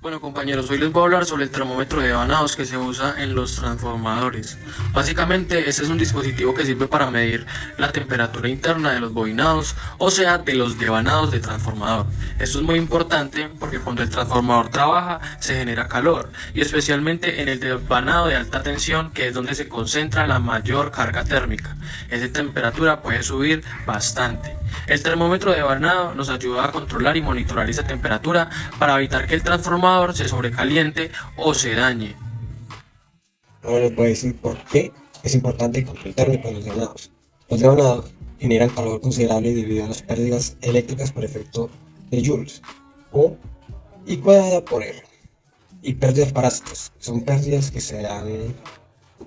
Bueno compañeros, hoy les voy a hablar sobre el termómetro de vanados que se usa en los transformadores. Básicamente este es un dispositivo que sirve para medir la temperatura interna de los bobinados, o sea de los devanados de transformador. Esto es muy importante porque cuando el transformador trabaja se genera calor, y especialmente en el devanado de alta tensión, que es donde se concentra la mayor carga térmica. Esa temperatura puede subir bastante. El termómetro de vanado nos ayuda a controlar y monitorar esa temperatura para evitar que el transformador se sobrecaliente o se dañe. Ahora les voy a decir por qué es importante el control térmico de los devanados. Los devanados generan calor considerable debido a las pérdidas eléctricas por efecto de Joules o igualada por R, y pérdidas parásitas. Son pérdidas que se dan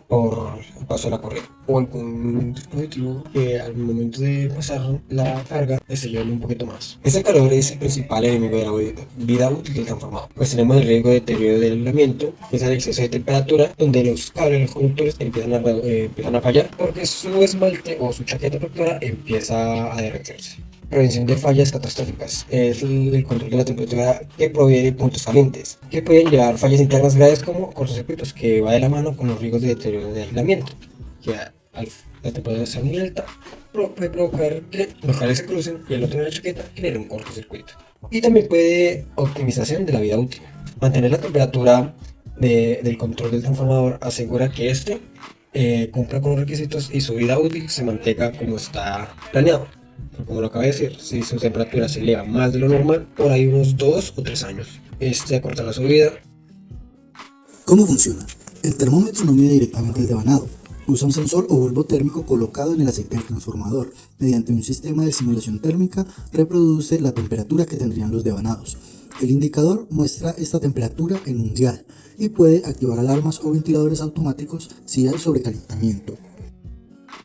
por el paso de la corriente o algún dispositivo que al momento de pasar la carga se lleve un poquito más. Este calor es el principal enemigo de la vida útil del transformador, pues tenemos el riesgo de deterioro del aislamiento, que es el exceso de temperatura, donde los cables, los conductores empiezan a fallar porque su esmalte o su chaqueta protectora empieza a derretirse. Prevención de fallas catastróficas es el control de la temperatura que proviene de puntos calientes, que pueden llevar fallas internas graves como cortocircuitos, que va de la mano con los riesgos de deterioro de aislamiento, que al la temperatura sea muy alta puede provocar que los cables se crucen y el otro de la chaqueta genere un cortocircuito. Y también puede optimización de la vida útil. Mantener la temperatura del control del transformador asegura que este cumpla con los requisitos y su vida útil se mantenga como está planeado. Como lo acabo de decir, si su temperatura se eleva más de lo normal, por ahí unos 2 o 3 años, este acortará su vida. ¿Cómo funciona? El termómetro no mide directamente el devanado. Usa un sensor o bulbo térmico colocado en el aceite del transformador. Mediante un sistema de simulación térmica, reproduce la temperatura que tendrían los devanados. El indicador muestra esta temperatura en un dial y puede activar alarmas o ventiladores automáticos si hay sobrecalentamiento.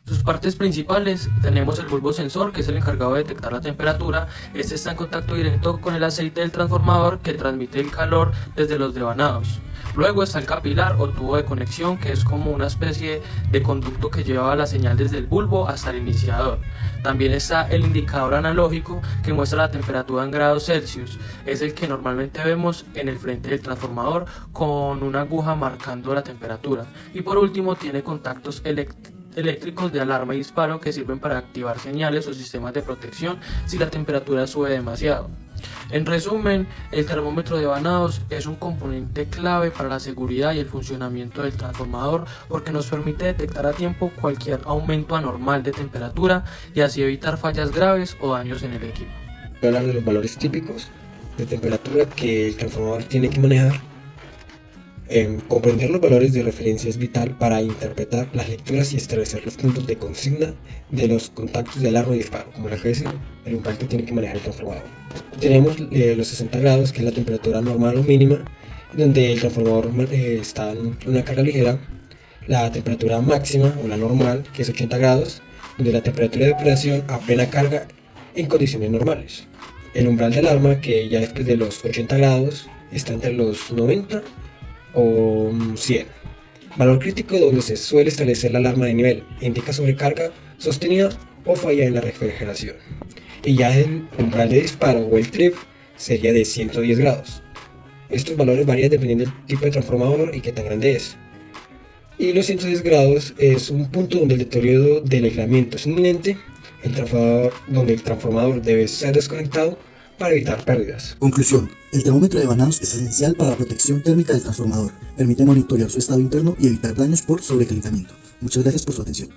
Sus partes principales tenemos el bulbo sensor, que es el encargado de detectar la temperatura. Este está en contacto directo con el aceite del transformador, que transmite el calor desde los devanados. Luego está el capilar o tubo de conexión, que es como una especie de conducto que lleva la señal desde el bulbo hasta el iniciador. También está el indicador analógico, que muestra la temperatura en grados Celsius. Es el que normalmente vemos en el frente del transformador con una aguja marcando la temperatura. Y por último tiene contactos eléctricos de alarma y disparo, que sirven para activar señales o sistemas de protección si la temperatura sube demasiado. En resumen, el termómetro de vanados es un componente clave para la seguridad y el funcionamiento del transformador, porque nos permite detectar a tiempo cualquier aumento anormal de temperatura y así evitar fallas graves o daños en el equipo. Voy a hablar de los valores típicos de temperatura que el transformador tiene que manejar. Comprender los valores de referencia es vital para interpretar las lecturas y establecer los puntos de consigna de los contactos de alarma y disparo. Como les decía, el umbral que tiene que manejar el transformador. Tenemos los 60 grados, que es la temperatura normal o mínima, donde el transformador está en una carga ligera. La temperatura máxima o la normal, que es 80 grados, donde la temperatura de operación a plena carga en condiciones normales. El umbral de alarma, que ya después de los 80 grados está entre los 90 o 100. Valor crítico, donde se suele establecer la alarma de nivel, indica sobrecarga sostenida o falla en la refrigeración. Y ya el umbral de disparo o el trip sería de 110 grados. Estos valores varían dependiendo del tipo de transformador y qué tan grande es. Y los 110 grados es un punto donde el deterioro del aislamiento es inminente, donde el transformador debe ser desconectado para evitar pérdidas. Conclusión. El termómetro de vanados es esencial para la protección térmica del transformador. Permite monitorear su estado interno y evitar daños por sobrecalentamiento. Muchas gracias por su atención.